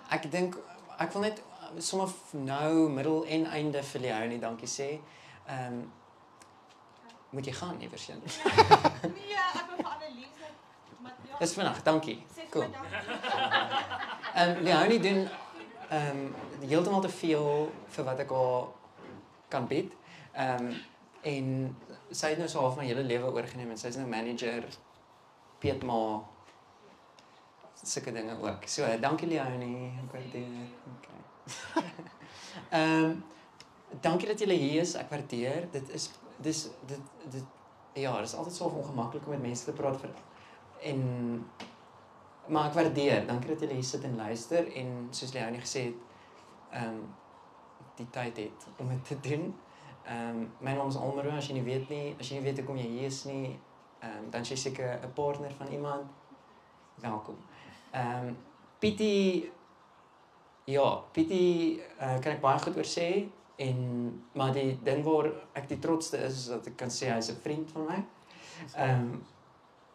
Ek dink ek wil net sommer nou middel en einde vir Leonie dankie sê. Moet jy gaan iewers heen? Nee, ek wil vir Annelies materiaal. Dis vandag, dankie. Sê vir Cool. my dankie. Leonie doen heeltemal te veel vir wat ek haar kan bied. En sy het nou so half my hele lewe oorgeneem en sy's nou manager, Pietma, sulke dinge ook. So, dankie Leonie, ek waardeer dit. Okay. Dankie dat julle hier is, ek waardeer. Dit ja, dit is altyd so ongemaklik om met mense te praat maar ek waardeer. Dankie dat julle hier sit en luister en soos Leonie gesê het, die tyd het om dit te doen. My naam is Almaro, as jy nie weet hoekom jy hier is nie, dan is jy seker 'n partner van iemand. Welkom. Pietie kan ek baie goed oor sê, maar die ding waar ek die trotste is dat ek kan sê hy is 'n vriend van my.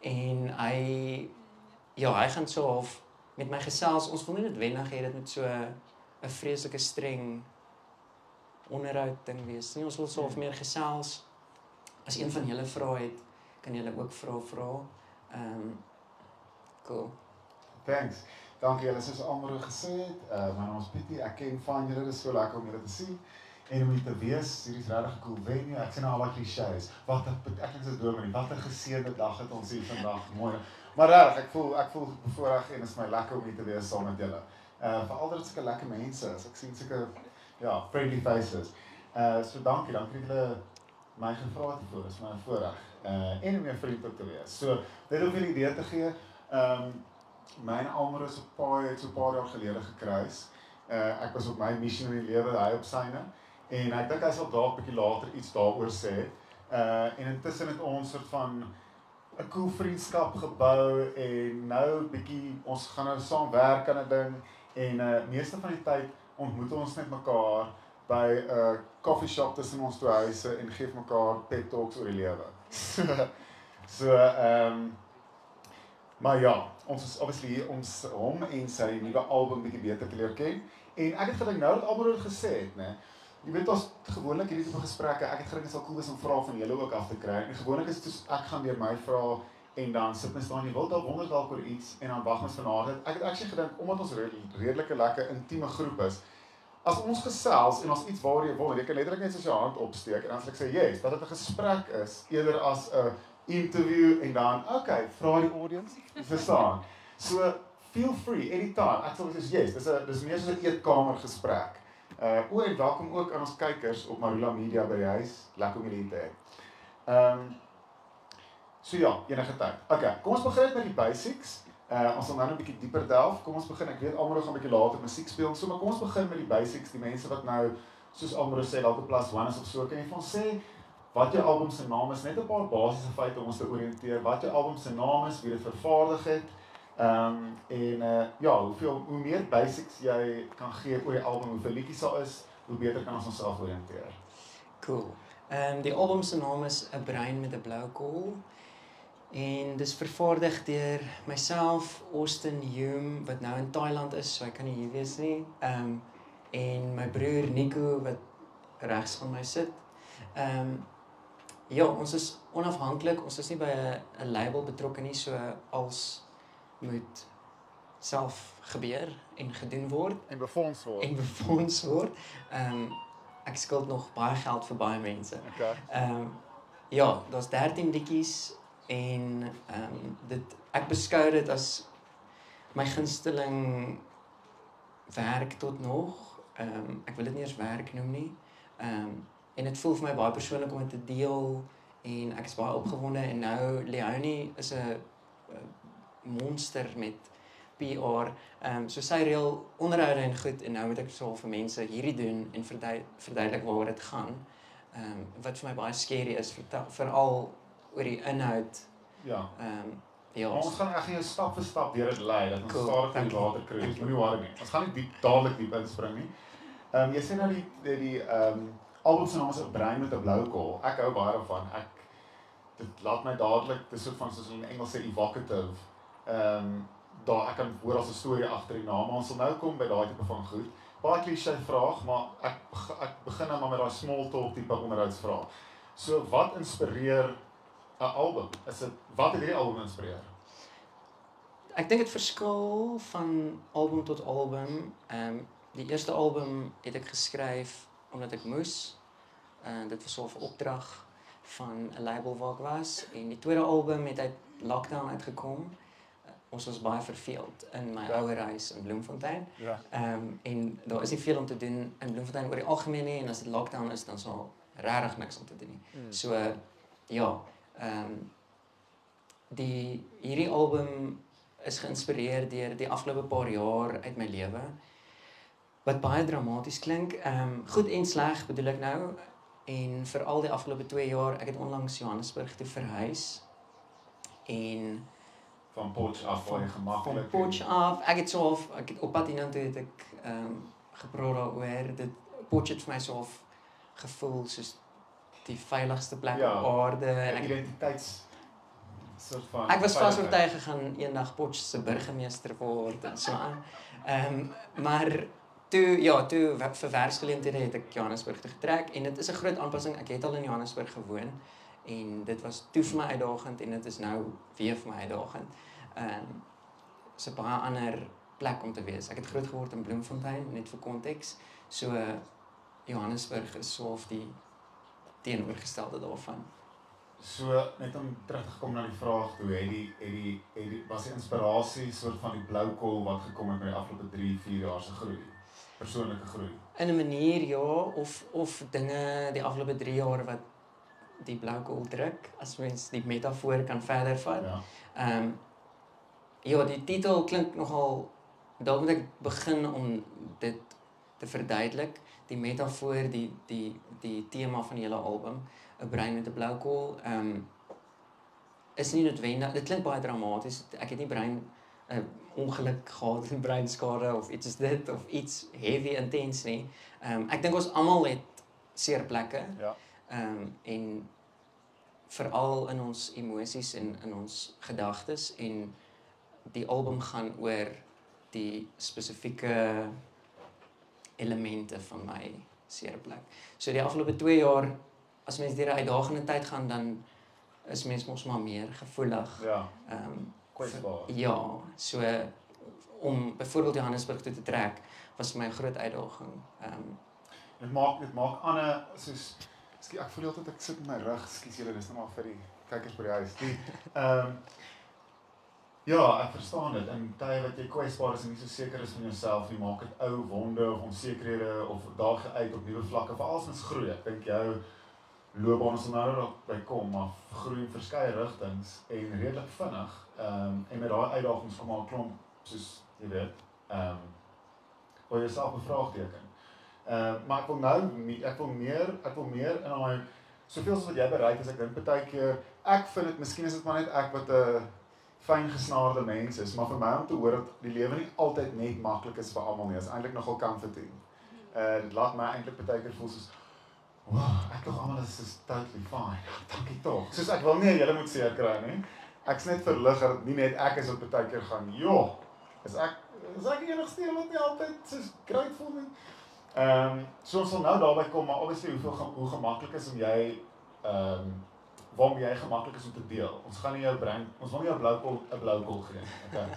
En hy gaan so half met my gesels. Ons wil nie noodwendig hê dit moet so 'n vreeslike streng onderhoud ding wees nie. Ons wil so half meer gesels. As een van julle vra het, kan julle ook vra. Cool. Thanks. Dankie julle, soos Almaro gesê het. My naam is Pietie. Ek ken van julle, dit is so lekker om julle te sien. En om hier te wees, hier is regtig 'n cool venue. Ek sien nou al die clichés. Wat ek is dominee. Wat 'n geseënde dag het ons hier vandag. Mooi. Maar reg, ek voel bevoorreg en dit is my lekker om hier te wees saam met julle. Veral dat dit sulke lekker mense is. Ek sien sulke friendly faces. So dankie dat julle my gevra het hiervoor. Dit is my voorreg. En om 'n vriend ook te wees. So dit om 'n idee te gee. My en Almaro is so 'n paar jaar gelede gekruis. Ek was op my missie in die lewe, hy op syne. En ek dink hy sal dalk 'n bietjie later iets daaroor sê. En intussen het ons soort van 'n cool vriendskap gebou en nou bietjie ons gaan nou saam werk aan 'n ding en meeste van die tyd ontmoet ons net mekaar by 'n coffee shop tussen ons twee huise en gee mekaar pep talks oor die lewe. Maar ja, ons is obviously hier om hom en sy nuwe album bietjie beter te leer ken. En ek het gedink nou dat Almaro dit gesê het, né? Jy weet ons gewoonlik hierdie tipe gesprekke, ek het gedink dit sal cool wees om vrae van julle ook af te kry. En gewoonlik is dit soos ek gaan deur my vrae en dan sit mens daar en jy wil dalk wonder dalk oor iets en dan wag mens vanaand. Ek het actually gedink omdat ons redelike lekker intieme groep is, as ons gesels en as iets waar jy wil, jy kan letterlik net so jou hand opsteek en dan sal ek sê yes, dat dit 'n gesprek is eerder as 'n interview en dan okay, vra die audience, verstaan. So feel free anytime. Ek sal sê yes, dis meer so 'n eetkamer gesprek. En welkom ook aan ons kykers op Marula Media by die huis. Lekker om julle hier te hê. So ja, enige tyd. Okay, kom ons begin met die basics. Ons sal nou 'n bietjie dieper delf. Kom ons begin. Ek weet Almaro gaan 'n bietjie later musiek speel, so maar kom ons begin met die basics. Die mense wat nou soos Almaro sê dalk op plus 1 is of so, kan jy vir ons sê wat jou album se naam is, net 'n paar basiese feite om ons te oriënteer. Wat jou album se naam is, wie dit vervaardig het. Hoe meer basics jy kan gee oor die album, hoeveel liedjies daar is, hoe beter kan ons onsself oriënteer. Cool. Die album se naam is 'n brein met 'n blou kol. En dis vervaardig deur myself, Austin Hume wat nou in Thailand is, so hy kan nie hier wees nie. En my broer Nico wat regs van my sit. Ons is onafhanklik. Ons is nie by 'n label betrokke nie, so als moet self gebeur en gedoen word en befonds word. Ek skuld nog baie geld vir baie mense. Okay. Daar's 13 liedjies en ek beskou dit as my gunsteling werk tot nog. Ek wil dit nie eens werk noem nie. En dit voel vir my baie persoonlik om dit te deel en ek is baie opgewonde en nou Leonie is 'n monster met PR. So sy reël onderhoude en goed en nou moet ek so vir mense hierdie doen en verduidelik waaroor dit gaan. Wat vir my baie scary is, veral oor die inhoud. Ons gaan ek gaan jou stap vir stap deur dit lei dat ons stadig in die water kruis. Moenie worry nie. Ons gaan nie dadelik diep inspring nie. Jy sê nou die album se naam is 'n brein met 'n blou kol. Ek hou baie daarvan. Dit laat my dadelik, dis soort van soos in Engels sê evocative. daar ek kan hoor as 'n storie agter die naam, maar ons sal nou kom by daai tipe van goed. Baie klise vraag, maar ek begin nou maar met daai small talk tipe onderhoudsvraag. So wat inspireer 'n album? Wat het hierdie album inspireer? Ek dink dit verskil van album tot album. Die eerste album het ek geskryf omdat ek moes. Dit was so 'n opdrag van 'n label waar ek was. En die tweede album het uit lockdown uitgekom. Ons was baie verveeld in my ouer huis in Bloemfontein. Ja. En daar is nie veel om te doen in Bloemfontein oor die algemeen nie, en as dit lockdown is, dan sal regtig niks om te doen nie. So ja, hierdie album is geïnspireer deur die afgelope paar jaar uit my lewe. Wat baie dramaties klink, goed en sleg bedoel ek nou, en veral die afgelope 2 jaar, ek het onlangs Johannesburg toe verhuis, en Van Potch af, waar jy gemaklik... Van Potch af, ek het op pad hiernatoe het ek gepraat daaroor, Potch het vir my so gevoel soos die veiligste plek op aarde, en ek identiteits soort van... Ek was vasoortuig gegaan eendag Potch se burgemeester word en so aan. Maar toe vir werksgeleenthede het ek Johannesburg toe getrek, en dit is 'n groot aanpassing. Ek het al in Johannesburg gewoon, en dit was toe vir my uitdagend, en dit is nou weer vir my uitdagend. Dis 'n baie ander plek om te wees. Ek het groot geword in Bloemfontein, net vir konteks. So Johannesburg is so die teenoorgestelde daarvan. So, net om terug te kom na die vraag toe, was die inspirasie soort van die blou kol wat gekom het met die afgelope 3-4 jaar se groei? Persoonlike groei? In 'n manier ja, of dinge die afgelope 3 jaar wat die blou kol druk, as mens die metafoor kan verder vat. Ja, die titel klink nogal, daar moet ek begin om dit te verduidelik. Die metafoor, die tema van die hele album, 'n brein met 'n blou kol, is nie noodwendig, dit klink baie dramaties, ek het nie ongeluk gehad in breinskade of iets is dit, of iets heavy intens nie. Ek dink ons almal het seer plekke, en veral in ons emosies en in ons gedagtes, en die album gaan oor die spesifieke elemente van my seer plek. So die afgelope 2 jaar, as mens deur 'n uitdagende tyd gaan, dan is mens mos maar meer gevoelig. Kwesbaar. Ja, so om byvoorbeeld Johannesburg toe te trek, was vir my 'n groot uitdaging. Dit maak Anne, soos, ek voel altyd ek sit in my rug, skus julle, dis nou maar vir die kykers by die huis. Ja, ek verstaan dit. In tye wat jy kwesbaar is en nie so seker is van jouself nie, maak dit ou wonde of onsekerhede of daag jy uit op nuwe vlakke, veral as mens groei. Ek dink jou loopbaan sal nou daarby kom, maar groei in verskeie rigtings en redelik vinnig. En met daai uitdagings kom al 'n klomp, soos jy weet, waar jy jouself bevraagteken. Maar ek wil meer in daai, soveel as wat jy bereik is, ek dink partykeer, ek vind dit, miskien is dit maar net ek wat 'n fyn gesnaarde mens is, maar vir my om te hoor dat die lewe nie altyd net maklik is vir almal nie, is eintlik nogal comforting. Dit laat my eintlik partykeer voel soos, wow, ek dink almal is totally fine. Dankie tog. Soos ek wil nie julle moet seer kry nie. Ek's net verlig dat nie net ek is wat partykeer gaan, joh, is ek die enigste een wat nie altyd soos grateful nie. So ons sal nou daarby kom, maar obviously hoe gemaklik is om jy waarom jy gemaklik is om te deel. Ons gaan nie jou brein, ons wil nie jou blou kol gee. Okay.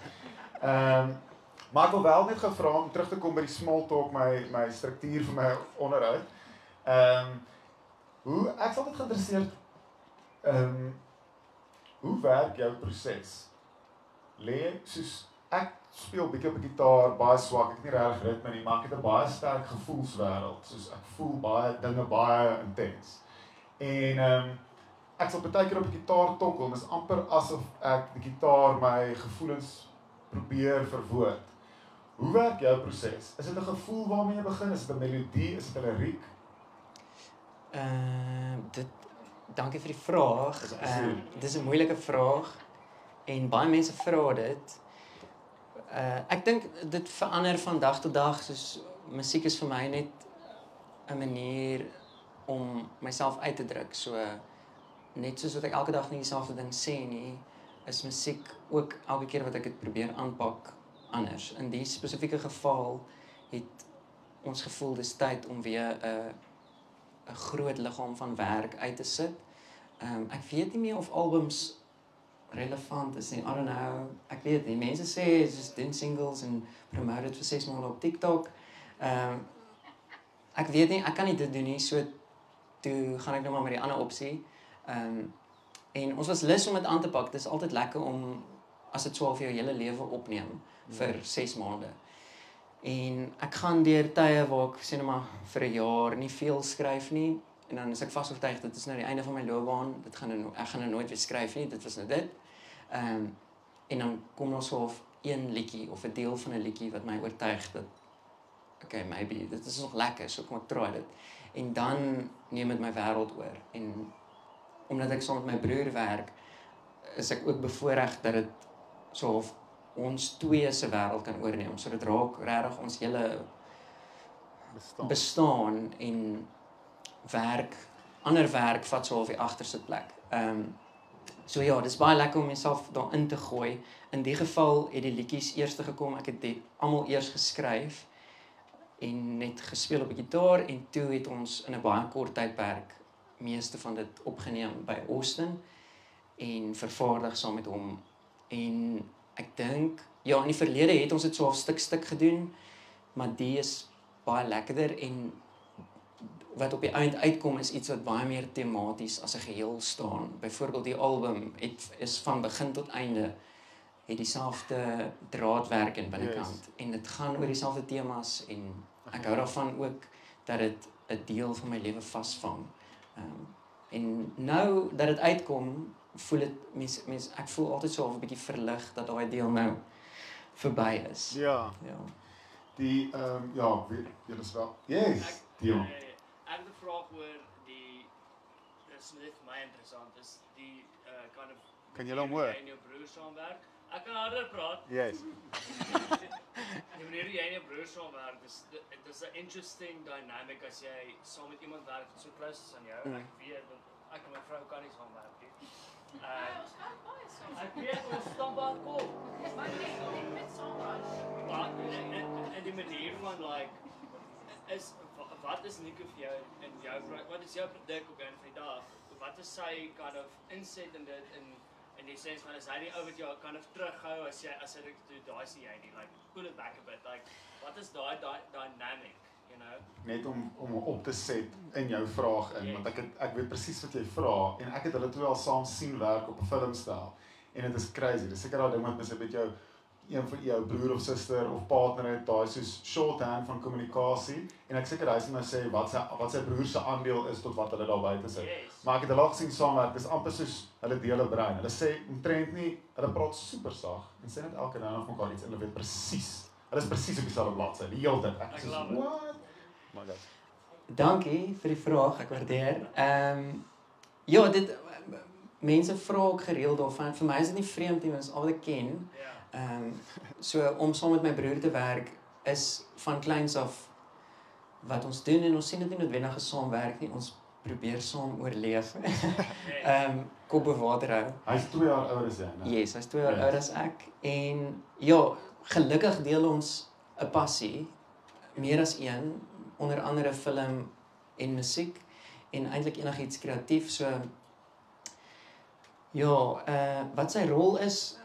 Maar ek wil wel net gevra om terug te kom by die small talk, my struktuur vir my onderhoud. Ek is altyd geïnteresseerd, hoe werk jou proses? Soos, ek speel bietjie op die gitaar, baie swak, ek het nie regtig ritme nie, maar ek het 'n baie sterk gevoelswêreld, soos ek voel baie dinge baie intens. En ek sal partykeer op die gitaar tokkel, en is amper asof ek die gitaar my gevoelens probeer verwoord. Hoe werk jou proses? Is dit 'n gevoel waarmee jy begin? Is dit 'n melodie? Is dit 'n liriek? Dankie vir die vraag. Dit is 'n moeilike vraag, en baie mense vra dit. Ek dink dit verander van dag tot dag, soos musiek is vir my net 'n manier om myself uit te druk. So net soos wat ek elke dag nie dieselfde ding sê nie, is musiek ook elke keer wat ek dit probeer aanpak anders. In die spesifieke geval het ons gevoel dis tyd om weer 'n groot liggaam van werk uit te sit. Ek weet nie meer of albums relevant is nie. I don't know. Ek weet nie. Mense sê just doen singles en promote dit vir 6 maande op TikTok. Ek weet nie, ek kan nie dit doen nie. So toe gaan ek nou maar met die ander opsie. En ons was lus om dit aan te pak. Dit is altyd lekker om as dit swaar vir jou hele lewe opneem vir 6 maande. En ek gaan deur tye waar ek sê net maar vir 'n jaar nie veel skryf nie en dan is ek vasoortuig dit is nou die einde van my loopbaan. Ek gaan nou nooit weer skryf nie. Dit was nou dit. En dan kom daar so 'n liedjie of 'n deel van 'n liedjie wat my oortuig dat okay, maybe dit is nog lekker, so kom ek try dit. En dan neem dit my wêreld oor en omdat ek saam met my broer werk, is ek ook bevoorreg dat dit so ons twee se wêreld kan oorneem. So dit raak regtig ons hele bestaan en ander werk vat so half die agterste plek. So ja, dis baie lekker om myself daarin te gooi. In die geval het die liedjies eers gekom. Ek het dit almal eers geskryf en net gespeel op die gitaar en toe het ons in 'n baie kort tydperk meeste van dit opgeneem by Austin en vervaardig saam met hom. En ek dink ja, in die verlede het ons dit so 'n stuk gedoen, maar die is baie lekkerder en wat op die eind uitkom is iets wat baie meer tematies as 'n geheel staan. Byvoorbeeld die album is van begin tot einde het dieselfde draadwerk in binnekant en dit gaan oor dieselfde temas en ek hou daarvan ook dat dit 'n deel van my lewe vasvang. En nou dat dit uitkom, voel dit ek voel altyd so 'n bietjie verlig dat daai deel nou verby is. Ja. Die ja, weet julle is wel. Yes. Dion. Ek het 'n vraag oor dis net vir my interessant is die kind of Kan julle hom hoor? Jy en jou broer saamwerk. Ek kan harder praat. Yes. Die manier jy en jou broer saamwerk, dis 'n interesting dynamic as jy saam met iemand werk wat so close is aan jou. Ek weet ek en my vrou kan nie saamwerk nie. Ek weet ons staan baie cool. Maar net met Sandra. Maar en die manier van like is wat is Nico vir jou en jou wat is jou produk op 'n van die dag? Wat is sy kind of inset in dit in die sens van is hy die ou wat jou kind of terughou as jy dit doen, daai sien jy nie, like pull it back a bit, like wat is daai dynamic, you know? Net om op te set in jou vraag in, want ek weet presies wat jy vra en ek het hulle twee al saam sien werk op 'n filmstel en dit is crazy. Dis seker daai ding wat mens met jou een van jou broer of suster of partner het, daai soos shorthand van kommunikasie en ek seker hy sê nou sê wat sy broer se aandeel is tot wat hulle daar buite sit. Maar ek het hulle al gesien saamwerk, dis amper soos hulle deel 'n brein. Hulle sê omtrent nie, hulle praat super sag en sê net elke nou van mekaar iets en hulle weet presies. Hulle is presies op dieselfde bladsy die hele tyd. Ek sê what? My God. Dankie vir die vraag, ek waardeer. Ja, dit mense vra ook gereeld daarvan. Vir my is dit nie vreemd nie, want dit is al wat ek ken. So om saam met my broer te werk is van kleins af wat ons doen en ons sien dit nie noodwendig as saamwerk nie, ons probeer saam oorleef. Kop bo water hou. Hy's 2 jaar ouer as jy, né? Yes, hy's 2 jaar ouer as ek en ja, gelukkig deel ons 'n passie, meer as een, onder andere film en musiek en eintlik enigiets kreatief. So ja, wat sy rol is,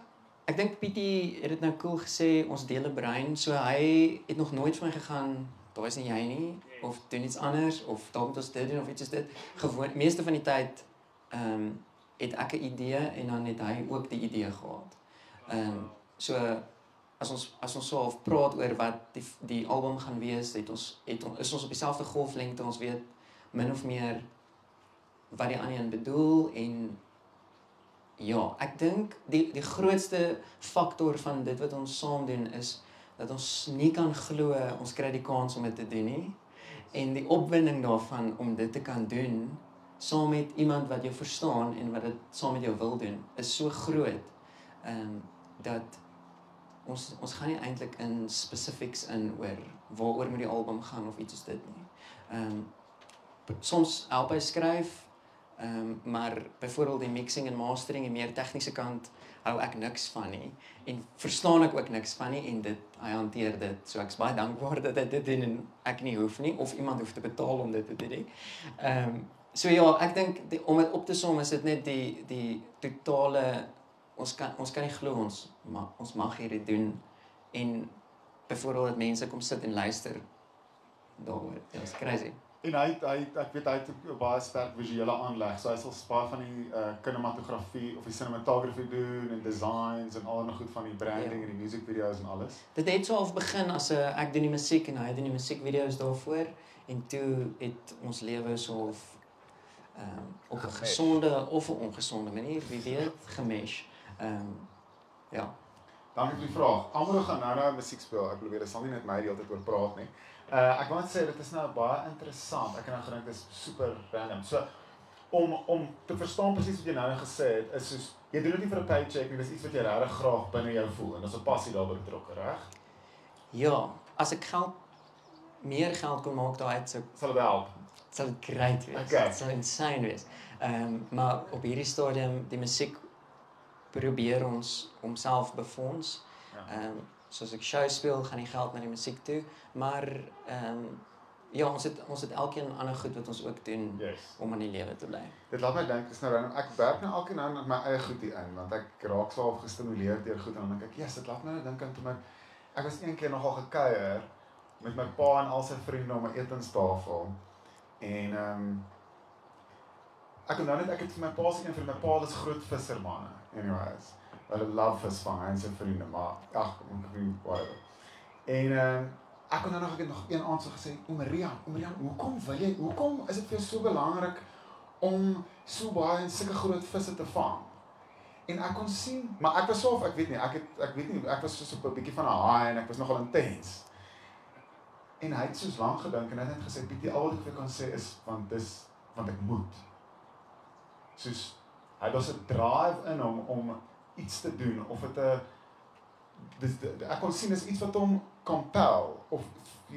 ek dink Pietie het dit nou cool gesê, ons deel 'n brein, so hy het nog nooit vir my gegaan, daar is nie jy nie, of doen iets anders, of dalk moet ons dit doen, of iets is dit. Gewoon, meeste van die tyd, het ek 'n idee, en dan het hy ook die idee gehad. So, as ons so half praat oor wat die album gaan wees, is ons op dieselfde golflengte, ons weet min of meer wat die ander een bedoel, en ja, ek dink die grootste faktor van dit wat ons saam doen is dat ons nie kan glo ons kry die kans om dit te doen nie. En die opwinding daarvan om dit te kan doen saam met iemand wat jou verstaan en wat dit saam met jou wil doen is so groot dat ons gaan nie eintlik in specifics in oor waaroor moet die album gaan of iets soos dit nie. Soms help hy skryf Maar byvoorbeeld die mixing en mastering en meer tegniese kant hou ek niks van nie en verstaan ek ook niks van nie en hy hanteer dit. So ek's baie dankbaar dat hy dit doen en ek nie hoef nie of iemand hoef te betaal om dit te doen nie. So ja, ek dink om dit op te som is dit net die totale ons kan nie glo ons mag hierdie doen en byvoorbeeld dat mense kom sit en luister daaroor. Dit is crazy. En ek weet hy het ook baie sterk visuele aanleg. So hy sal baie van die kinematografie of die cinematography doen en designs en al en goed van die branding en die music videos en alles. Dit het so half begin as ek doen die musiek en hy doen die musiekvideo's daarvoor en toe het ons lewe so half op 'n gesonde of 'n ongesonde manier, wie weet, gemesh. Ja. Dankie vir die vraag. Almal gaan nou musiek speel. Ek belowe, dit sal nie net my die hele tyd oor praat nie. Ek wil net sê dit is nou baie interessant. Ek het nou gedink dit is super random. So om te verstaan presies wat jy nou gesê het, is soos jy doen dit nie vir 'n paycheck nie, dis iets wat jy regtig graag binne jou voel en dis 'n passie daarbey betrokke, reg? Ja, as ek meer geld kon maak daaruit Sal dit help? sal dit great wees. Okay. Dit sal insane wees. Maar op hierdie stadium die musiek probeer ons homself befonds. Ja. Soos ek show speel, gaan die geld na die musiek toe, maar ja, ons het elkeen ander goed wat ons ook doen Yes. om in die lewe te bly. Dit laat my dink, dis nou random. Ek werk nou elke nou met my eie goed hier in, want ek raak so half gestimuleer deur goed en dan dink ek, "Yes, dit laat my nou dink aan toe ek was een keer nogal gekuier met my pa en al sy vriende om 'n etenstafel. En ek onthou net ek het vir my pa sê vir my pa is groot vissermanne. Anyways, hulle love visvang en sy vriende, maar ag, ek weet whatever. En ek kon nou nog een aand so gesê, Marian, hoekom is dit vir jou so belangrik om so baie en sulke groot visse te vang? En ek kon sien, maar ek was so, ek weet nie, ek was so 'n bietjie van 'n haai en ek was nogal intens. En hy het soos lank gedink en hy het net gesê, Pietie, al wat ek vir jou kan sê is, want ek moet. Soos, hy was 'n drive in om iets te doen, of ek kon sien, is iets wat hom compel, of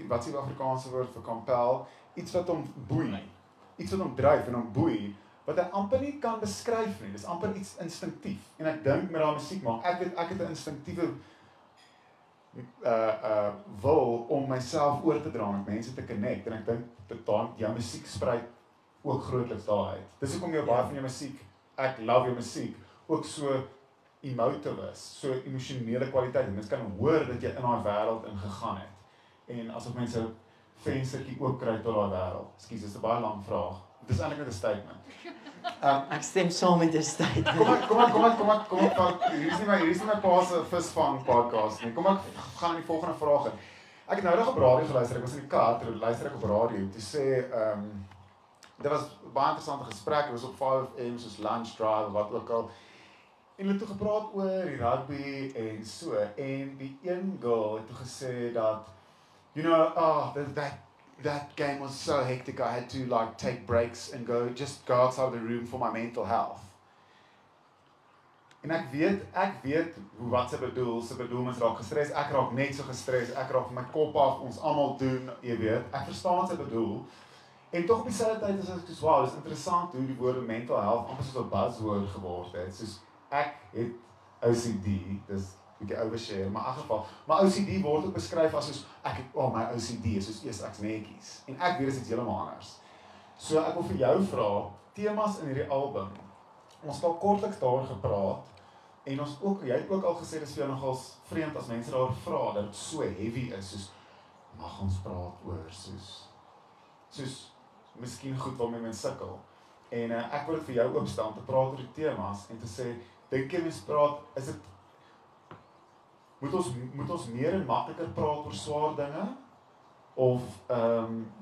wat is die Afrikaanse woord vir compel, iets wat hom boei, iets wat hom dryf en hom boei, wat hy amper nie kan beskryf nie, dis amper iets instinktief, en ek dink met daai musiek maak, ek het 'n instinctiewe wil om myself oor te dra met mense te connect, en ek dink dat jou musiek spruit ook grootliks daar uit. Dis hoekom jy baie van jou musiek, ek love jou musiek, ook so emotive is, so emosionele kwaliteit, en mens kan hoor dat jy in daai wêreld ingegaan het, en asof mense venstertjie oopkry tot daai wêreld. Ekskuus, dis 'n baie lang vraag. Dit is eintlik net 'n statement. Ek stem saam met die statement. Kom ek, hier is nie my pa se visvang podcast nie. Kom ek gaan aan die volgende vraag in. Ek het nou nog op radio geluister, ek was in die kar, toe luister ek op radio, toe sê, dit was baie interessante gesprek, dit was op 5am, soos lunch drive, wat ook al, en hulle het toe gepraat oor die rugby en so, en die een girl het toe gesê dat, you know, that game was so hectic, I had to like take breaks and go outside of the room for my mental health. En ek weet wat sy bedoel, mens raak gestres, ek raak net so gestres, ek raak van my kop af, ons almal doen, jy weet, ek verstaan wat sy bedoel, en tog op dieselfde tyd is ek soos, wow, dis interessant hoe die woorde mental health amper soos 'n buzzword geword het, soos ek het OCD, dis bietjie overshare, maar in elk geval, maar OCD word ook beskryf as soos, my OCD is soos eers ek's netjies, en ek weet dit is iets heeltemal anders. So ek wil vir jou vra, temas in hierdie album, ons het al kortliks daaroor gepraat, en jy het ook al gesê, dit is vir jou nogals vreemd as mense daaroor vra, dat het so heavy is, soos, mag ons praat oor, soos, miskien goed waarmee mens sukkel, en ek wil dit vir jou oopstaan, te praat oor die temas, en te sê, dink jy mens praat, is dit, moet ons meer en makliker praat oor swaar dinge, of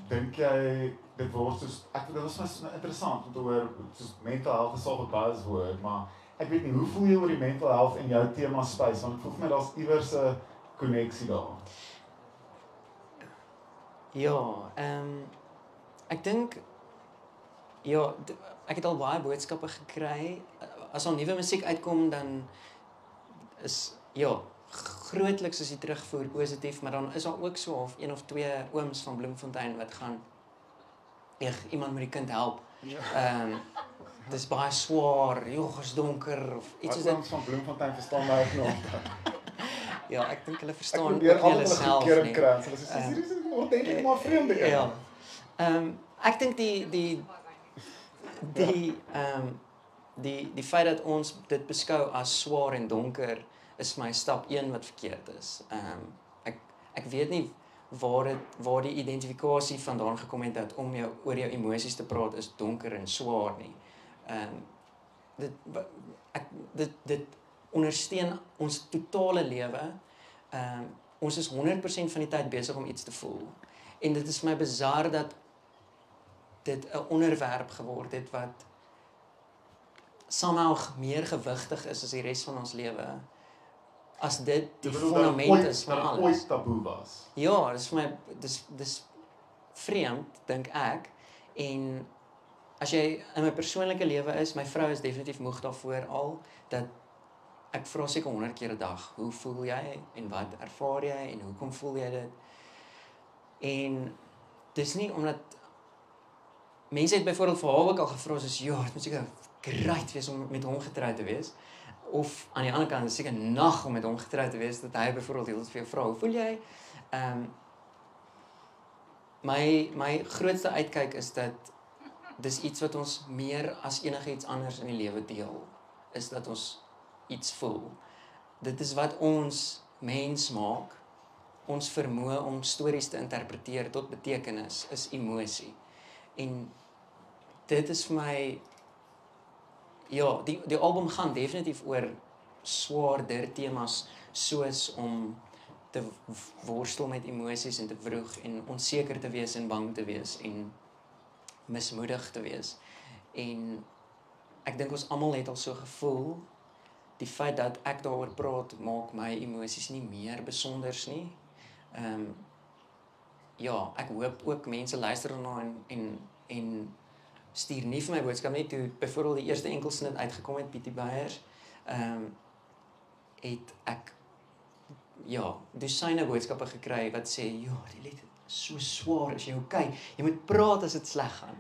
dink jy, dit word soos, dit was my interessant, om te hoor, soos mental health is al 'n buzzword, maar ek weet nie, hoe voel jy oor die mental health en jou tema space, want ek voel vir my daar's iewers 'n koneksie daar. Ja, ek dink, ja, ek het al baie boodskappe gekry, as al nuwe musiek uitkom, dan is, ja, grootliks is die terugvoer positief, maar dan is daar ook so of 1 of 2 ooms van Bloemfontein wat gaan, iemand moet die kind help. dis baie swaar, joh, is donker of iets Iets soos ons van Bloemfontein verstaan my ook nog. Ja, ek dink hulle Ek verstaan ook probeer nie altyd hulle hulle self goedkeuring nie. kry. Hulle sê hierdie is ordentlik maar vreemde een. Ja. Ek dink die feit dat ons dit beskou as swaar en donker is my stap 1 wat verkeerd is. Ek weet nie waar die identifikasie vandaan gekom het dat om oor jou emosies te praat is donker en swaar nie. Dit ondersteun ons totale lewe. Ons is 100% van die tyd besig om iets te voel. En dit is my bizar dat dit 'n onderwerp geword het wat somehow meer gewigtig is as die res van ons lewe. As dit die fundament is van alles. Ooit taboe was. Ja, dis vir my dis vreemd dink ek. En as jy in my persoonlike lewe is, my vrou is definitief moeg daarvoor al dat ek vra seker 100 keer 'n dag, hoe voel jy en wat ervaar jy en hoekom voel jy dit? En dis nie omdat mense het byvoorbeeld vir haar ook al gevra soos ja, dit moet seker great wees om met hom getroud te wees. Of aan die ander kant, seker nag om met hom getroud te wees dat hy byvoorbeeld heeltyd vir jou vra, hoe voel jy? My grootste uitkyk is dat dis iets wat ons meer as enigiets anders in die lewe deel, is dat ons iets voel. Dit is wat ons mens maak. Ons vermoë om stories te interpreteer tot betekenis is emosie. En dit is vir my ja, die album gaan definitief oor swaarder temas soos om te worstel met emosies en te vroeg en onseker te wees en bang te wees en mismoedig te wees. En ek dink ons almal het al so gevoel. Die feit dat ek daaroor praat maak my emosies nie meer besonders nie. Ja, ek hoop ook mense luister daarna en stuur nie vir my boodskap nie. Toe byvoorbeeld die eerste enkelsnit uitgekom het, Pietie Beyers, het ek dosyne boodskappe gekry wat sê, ja, die lied is so swaar, is jy okay? Jy moet praat as dit sleg gaan.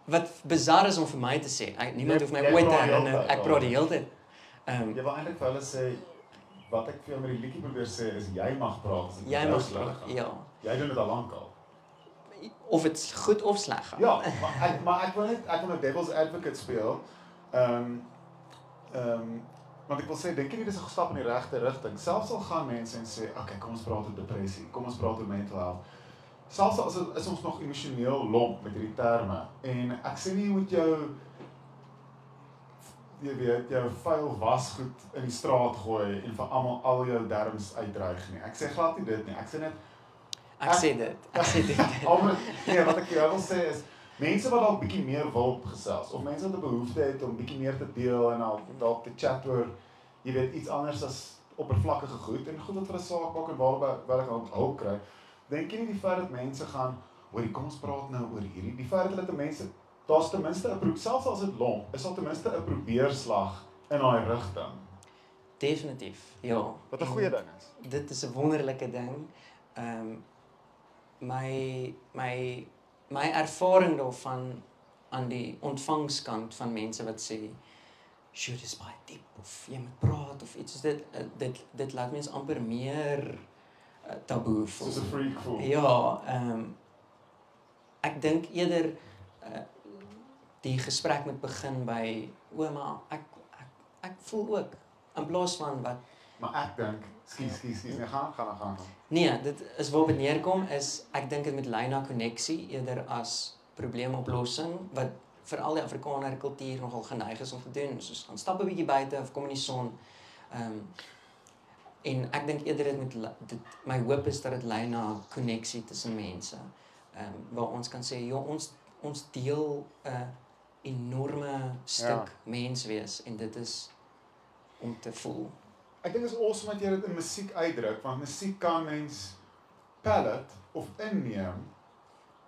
Wat bizar is om vir my te sê. Niemand hoef my ooit te herinner, ek praat die hele tyd. Jy wil eintlik vir hulle sê wat ek vir jou met die liedjie probeer sê is jy mag praat as dit Jy mag praat, ja. Jy doen dit al lank al. Of dit goed of sleg gaan. Ja, maar ek wil net devil's advocate speel. Want ek wil sê dink jy nie dis 'n stap in die regte rigting. Selfs al gaan mense en sê, "Oké, kom ons praat oor depressie. Kom ons praat oor mental health." Selfs al is ons nog emosioneel lomp met hierdie terme en ek sê nie jy moet jou vuil wasgoed in die straat gooi en vir almal al jou derms uitdreig nie. Ek sê glad nie dit nie. Ek sê net Ek sê dit. Nee, wat ek jou wil sê is mense wat dalk bietjie meer wil gesels of mense wat 'n behoefte het om bietjie meer te deel en dalk te chat oor jy weet iets anders as oppervlakkige goed en goed wat vir 'n saak maak en waar ek hulp kry. Dink jy nie die feit dat mense gaan, hoorie, kom ons praat nou oor hierdie, die feit dat mense daar's ten minste 'n selfs as dit lomp, is daar ten minste 'n probeerslag in daai rigting. Definitief. Ja. Wat 'n goeie ding is. Dit is 'n wonderlike ding. My ervaring daarvan aan die ontvangskant van mense wat sê, "Sjoe, dis baie diep," of jy moet praat of iets, dit laat mense amper meer taboe voel. Soos 'n freak voel. Ja, ek dink eerder die gesprek moet begin by, maar ek voel ook in plaas van wat. Maar ek dink, skus, nee, gaan. Nee, dit is waarop dit neerkom is ek dink dit met lei na koneksie eerder as probleemoplossing wat veral die Afrikaner kultuur nogal geneig is om te doen, soos gaan stap 'n bietjie buite of kom in die son. En ek dink eerder my hoop is dat dit lei na koneksie tussen mense. Waar ons kan sê, ja, ons deel 'n enorme stuk mens wees en dit is om te voel. Ek dink dit is awesome dat jy dit in musiek uitdruk, want musiek kan mens pallet of inneem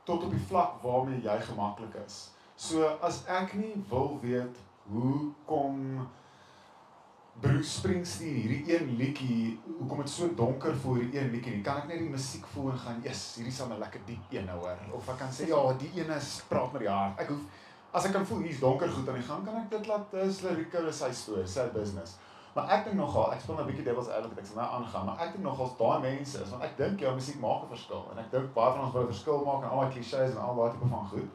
tot op die vlak waarmee jy gemaklik is. So as ek nie wil weet hoe kom Bruce Springsteen hierdie een liedjie, hoekom dit so donker voor die een liedjie nie, kan ek net die musiek voel en gaan, yes, hierdie sal 'n lekker diep een nou hoor. Of ek kan sê, ja, die ene praat met die hart. as ek kan voel hier's donker goed aan die gang, kan ek dit laat dis Rico sy storie, sy business. Maar ek dink nogal, ek speel nou 'n bietjie devil's advocate, ek sal nou aangaan, maar ek dink nogal daai mense is, want ek dink jou musiek maak 'n verskil en ek dink baie van ons wil 'n verskil maak en al daai klisjées en al daai tipe van goed.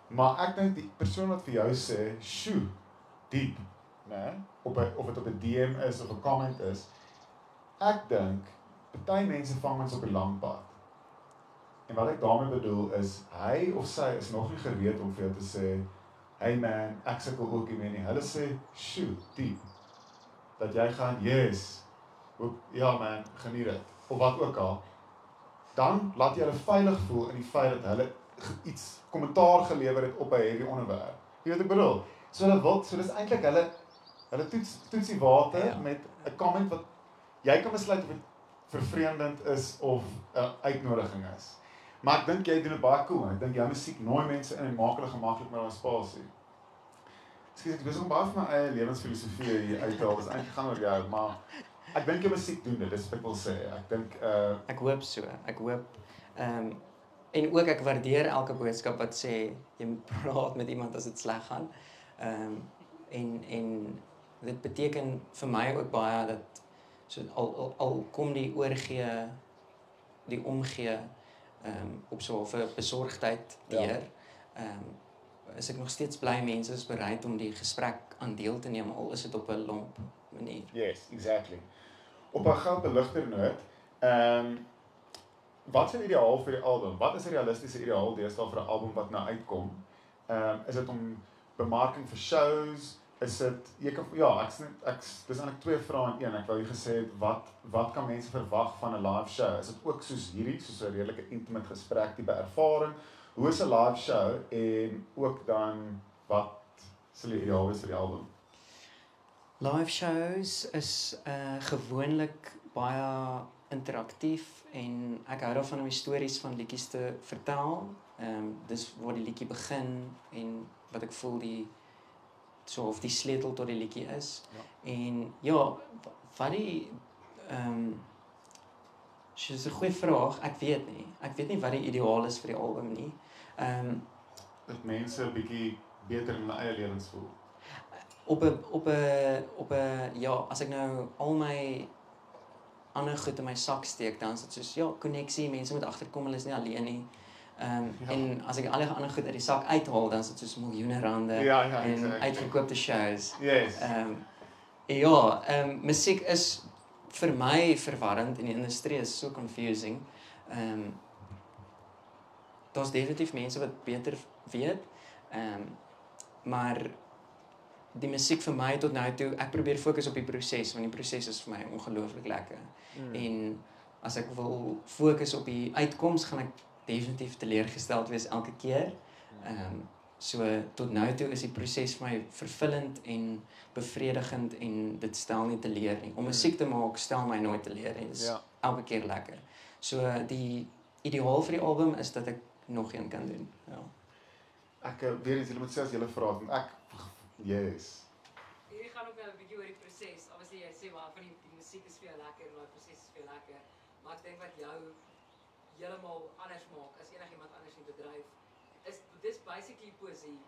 Maar ek dink die persoon wat vir jou sê, "Sjoe, diep," né? Of dit op 'n DM is of 'n comment is, ek dink party mense vang ons op die lang pad. En wat ek daarmee bedoel is, hy of sy is nog nie gereed om vir jou te sê, "Hey man, ek sukkel ook hiermee nie." Hulle sê, "Sjoe, diep." Dat jy gaan, "Yes. Ja man, geniet dit." Of wat ook al. Dan laat jy hulle veilig voel in die feit dat hulle iets kommentaar gelewer het op 'n heavy onderwerp. Jy weet wat ek bedoel? So hulle wil, so dis eintlik hulle toets die water met 'n comment wat jy kan besluit of dit vervreemdend is of 'n uitnodiging is. Maar ek dink jy doen dit baie cool. Ek dink jou musiek nooi mense in en maak hulle gemaklik met daai spasie. Ekskuus, ek besig om baie van my eie lewensfilosofie hier uit te haal. Dis eintlik gaan oor jou, maar ek dink jou musiek doen dit. Dis wat ek wil sê. Ek dink Ek hoop so. Ek hoop en ook ek waardeer elke boodskap wat sê jy moet praat met iemand as dit sleg gaan. En dit beteken vir my ook baie dat so al kom die oorgee, die omgee op so 'n besorgdheid deur. Is ek nog steeds bly mense is bereid om die gesprek aan deel te neem, al is dit op 'n lomp manier. Yes, exactly. Op 'n gou beligter noot, wat is 'n ideaal vir die album? Wat is 'n realistiese ideaal deesdae vir 'n album wat nou uitkom? Is dit om bemarking vir shows? Is dit jy kan dis eintlik twee vrae in een. Ek wou jy gesê het wat kan mense verwag van 'n live show? Is dit ook soos hierdie, soos 'n redelike intimate gesprek tipe ervaring? Hoe is 'n live show en ook dan wat sal die ideaal wees vir die album? Live shows is gewoonlik baie interaktief en ek hou daarvan om die stories van liedjies te vertel. Dis waar die liedjie begin en wat ek voel die sleutel tot die liedjie is. Ja. En ja, wat die dis 'n goeie vraag. Ek weet nie wat die ideaal is vir die album nie. Dat mense 'n bietjie beter in hulle eie lewens voel. Ja, as ek nou al my ander goed in my sak steek, dan is dit soos ja, koneksie, mense moet agterkom hulle is nie alleen nie. En as ek al die ander goed uit die sak uithaal, dan is dit soos miljoene rande en exactly. uitverkoopte shows. Yes. Musiek is vir my verwarrend en die industrie is so confusing. Daar's definitief mense wat beter weet. Maar die musiek vir my tot nou toe, ek probeer fokus op die proses, want die proses is vir my ongelooflik lekker. En as ek wil fokus op die uitkoms, gaan ek definitief teleurgesteld wees elke keer. So tot nou toe is die proses vir my vervullend en bevredigend en dit stel nie teleur nie. Om musiek te maak stel my nooit teleur en dit is elke keer lekker. So die ideaal vir die album is dat ek nog een kan doen. Ja. Ek weer eens julle moet sê as julle vra want ek yes. Hierdie gaan ook nou 'n bietjie oor die proses. Obviously jy sê maar van die musiek is vir jou lekker en die proses is vir jou lekker. Maar ek dink wat jou heeltemal anders maak as enigiemand anders in die bedryf is dis basically poesie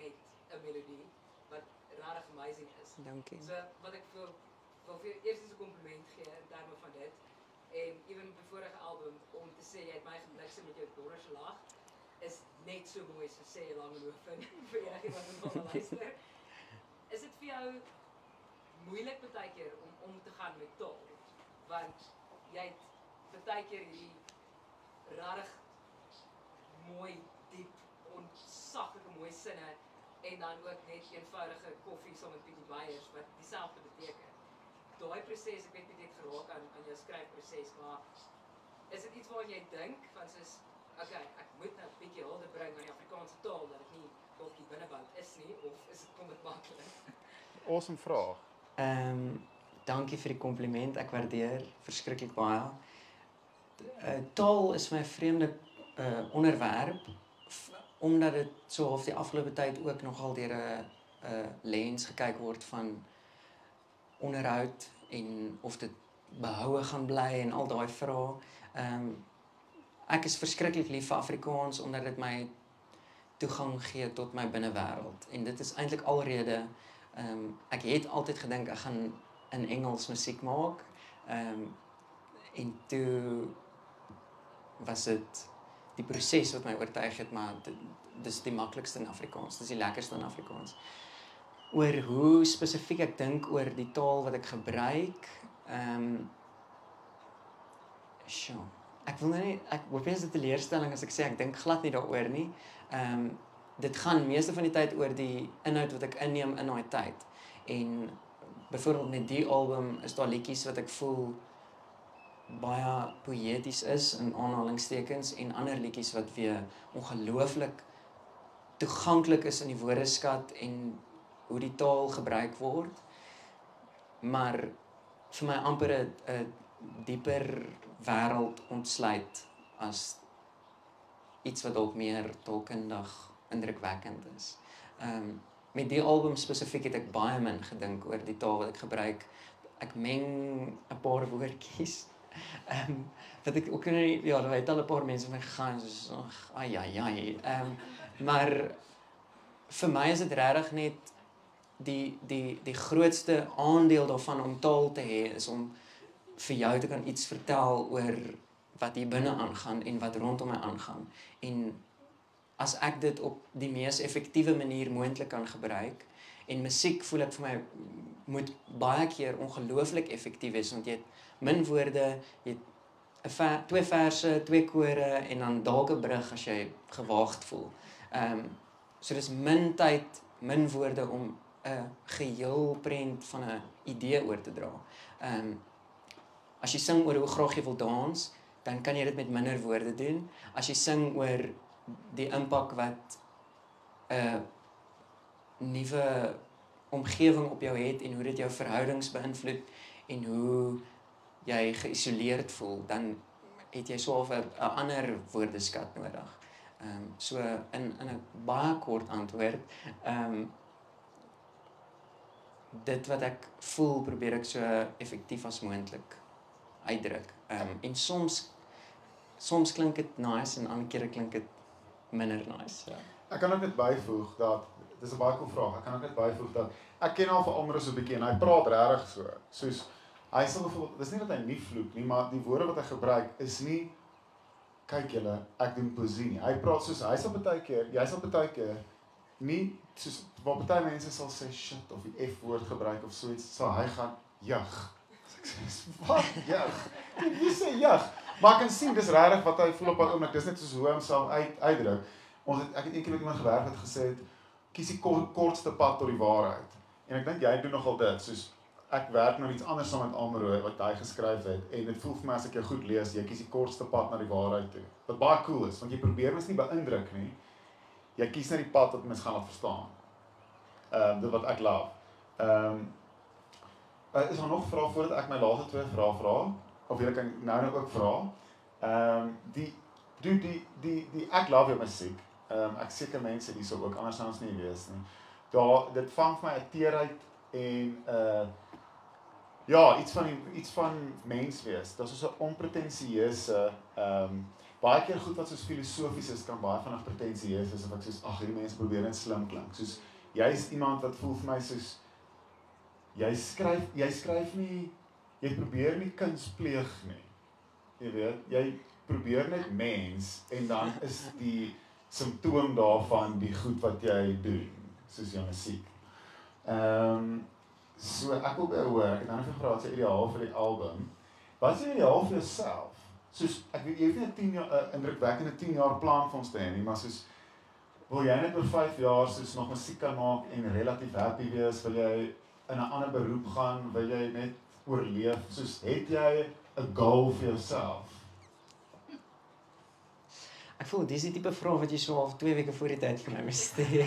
met 'n melodie wat regtig amazing is. Dankie. So wat ek wil vir eers 'n kompliment gee in terme van dit en ewen op die vorige album om te sê jy het my gebliksem met jou donderse lag is net so mooi so sê lang en oefen vir enigiemand wat wil luister. Is dit vir jou moeilik baie keer om te gaan met taal? Want jy het baie keer hierdie regtig mooi, diep, ontsaglike mooi sinne en dan ook net eenvoudige koffie saam met bietjie beiers wat dieselfde beteken. Daai proses, ek weet nie dit geraak aan jou skryfproses, maar is dit iets waaraan jy dink van soos okay, ek moet nou 'n bietjie hulde bring aan die Afrikaanse taal dat dit nie dalk die binneboud is nie of is dit kom dit maklik? Awesome vraag. Dankie vir die kompliment. Ek waardeer verskriklik baie. Taal is my vreemde onderwerp omdat dit so half die afgelope tyd ook nogal deur 'n lens gekyk word van onderhoud en of dit behoue gaan bly en al daai vrae. Ek is verskriklik lief vir Afrikaans omdat dit my toegang gee tot my binnewêreld. En dit is eintlik alrede ek het altyd gedink ek gaan in Engels musiek maak. En toe was dit die proses wat my oortuig het, maar dis die maklikste in Afrikaans, dis die lekkerste in Afrikaans. Oor hoe spesifiek ek dink oor die taal wat ek gebruik, ek wil nou nie, ek hoop nie is dit 'n teleurstelling as ek sê ek dink glad nie daaroor nie. Dit gaan meeste van die tyd oor die inhoud wat ek inneem in daai tyd. En byvoorbeeld met die album is daar liedjies wat ek voel baie poëties is in aanhalingstekens en ander liedjies wat weer ongelooflik toeganklik is in die woordeskat en hoe die taal gebruik word. Maar vir my amper 'n dieper wêreld ontsluit as iets wat dalk meer taalkundig indrukwekkend is. Met die album spesifiek het ek baie min gedink oor die taal wat ek gebruik. Ek meng 'n paar woordjies. Wat ek ook nie, ja, daar het al 'n paar mense van my gegaan soos maar vir my is dit regtig net die grootste aandeel daarvan om taal te hê is om vir jou te kan iets vertel oor wat hier binne aangaan en wat rondom my aangaan. En as ek dit op die mees effektiewe manier moontlik kan gebruik, en musiek voel ek vir my moet baie keer ongelooflik effektief wees, want jy het min woorde, jy het 2 verse, 2 kore en dan dalk 'n brug as jy gewaagd voel. So dis min tyd, min woorde om 'n geheel prent van 'n idee oor te dra. As jy sing oor hoe graag jy wil dans, dan kan jy dit met minder woorde doen. As jy sing oor die impak wat 'n nuwe omgewing op jou het en hoe dit jou verhoudings beïnvloed en hoe jy geïsoleerd voel, dan het jy swaar 'n ander woordeskat nodig. So in 'n baie kort antwoord, dit wat ek voel, probeer ek so effektief as moontlik uitdruk. En soms klink dit nice en ander kere klink dit minder nice. Ja. Ek kan ook net byvoeg dat dis 'n baie cool vraag. Ek kan ook net byvoeg dat ek ken al vir Almaro so 'n bietjie en hy praat regtig so. Soos hy sê byvoorbeeld, dis nie dat hy nie vloek nie, maar die woorde wat hy gebruik is nie kyk julle, ek doen poesie nie. Hy praat soos jy sal baie keer nie soos waar baie mense sal sê shit of die F-woord gebruik of so iets, sal hy gaan jag. Ek sê wat jag? Wie sê jag? Maar ek kan sien dis regtig wat hy voel op 'n oomblik. Dis net soos hoe hy homself uitdruk. Ek het eendag met iemand gewerk wat gesê het kies die kortste pad tot die waarheid. En ek dink jy doen nogal dit, soos ek werk nou iets anders saam met Almaro wat hy geskryf het en dit voel vir my as ek jou goed lees, jy kies die kortste pad na die waarheid toe. Wat baie cool is, want jy probeer mens nie beïndruk nie. Jy kies net die pad wat mens gaan laat verstaan. Dit wat ek love. Is daar nog vrae voordat ek my laaste 2 vrae vra? Of wil ek nou ook vra? Die ek love jou musiek. Ek seker mense hierso ook anders sou ons nie wees nie. Dit vang vir my 'n teerheid en ja, iets van mens wees. Dit is so 'n onpretensieuse baie keer goed wat soos filosofies is kan baie vinnig pretensieus wees of ek soos ag hierdie mense probeer net slim klink. Soos jy's iemand wat voel vir my soos jy skryf nie, jy probeer nie kuns pleeg nie. Jy weet, jy probeer net mens en dan is die simptoom daarvan die goed wat jy doen, soos jou musiek. So ek wil hoor, ek het nou gevra wat is ideaal vir die album. Wat is ideaal vir jouself? Soos ek weet jy hoef nie 'n 10 jaar indrukwekkende 10 jaar plan vir ons te hê nie, maar soos wil jy net oor 5 jaar soos nog musiek kan maak en relatief happy wees, wil jy in 'n ander beroep gaan, wil jy net oorleef, soos het jy 'n goal vir jouself? Ek voel dis die tipe vraag wat jy so al 2 weke voor die tyd vir my moes stel.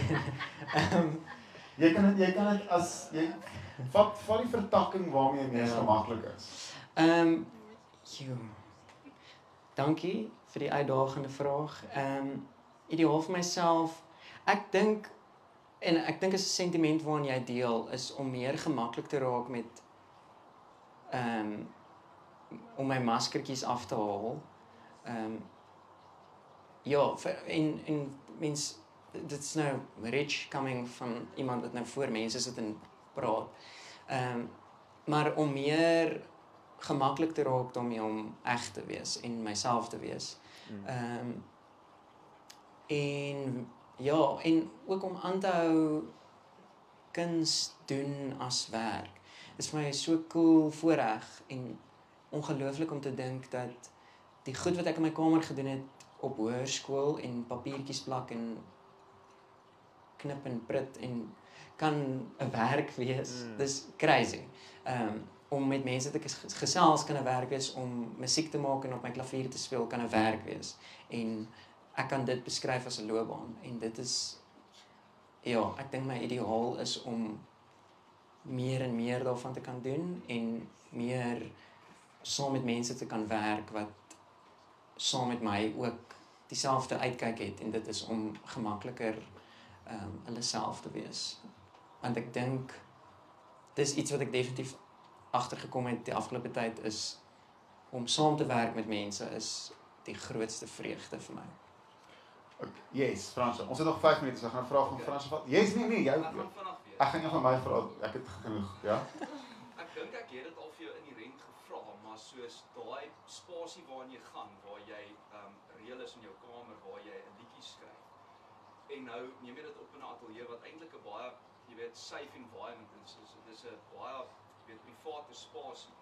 Jy kan dit as jy vat die vertakking waarmee jy mees gemaklik is. Dankie vir die uitdagende vraag. Ideaal vir myself, ek dink is 'n sentiment waaraan jy deel is om meer gemaklik te raak met om my maskertjies af te haal. Ja, en mens dit is nou rich coming van iemand wat nou voor mense sit en praat. Maar om meer gemaklik te raak daarmee om eg te wees en myself te wees. En ja, en ook om aan te hou kuns doen as werk. Dit is vir my so cool voorreg en ongelooflik om te dink dat die goed wat ek in my kamer gedoen het op hoërskool en papiertjies plak en knip en prit en kan 'n werk wees. Dis crazy. Om met mense te gesels kan 'n werk wees, om musiek te maak en op my klavier te speel kan 'n werk wees. En ek kan dit beskryf as 'n loopbaan en dit is ja, ek dink my ideaal is om meer en meer daarvan te kan doen en meer saam met mense te kan werk wat saam met my ook dieselfde uitkyk het en dit is om gemakliker hulle self te wees. Want ek dink dis iets wat ek definitief agtergekom het die afgelope tyd is om saam te werk met mense is die grootste vreugde vir my. Yes, Fransje. Ons het nog 5 minute, so ek gaan 'n vraag van Fransje vat. Yes, nee, jou. Ek gaan jou van my vra. Ek het genoeg, ja. Ek dink ek het dit al vir jou inherent gevra, maar soos daai spasie waarin jy gaan, waar jy reël is in jou kamer waar jy 'n liedjie skryf. En nou neem jy dit op in 'n ateljee wat eintlik 'n baie, jy weet, safe environment is. Dis 'n baie, jy weet, private spasie.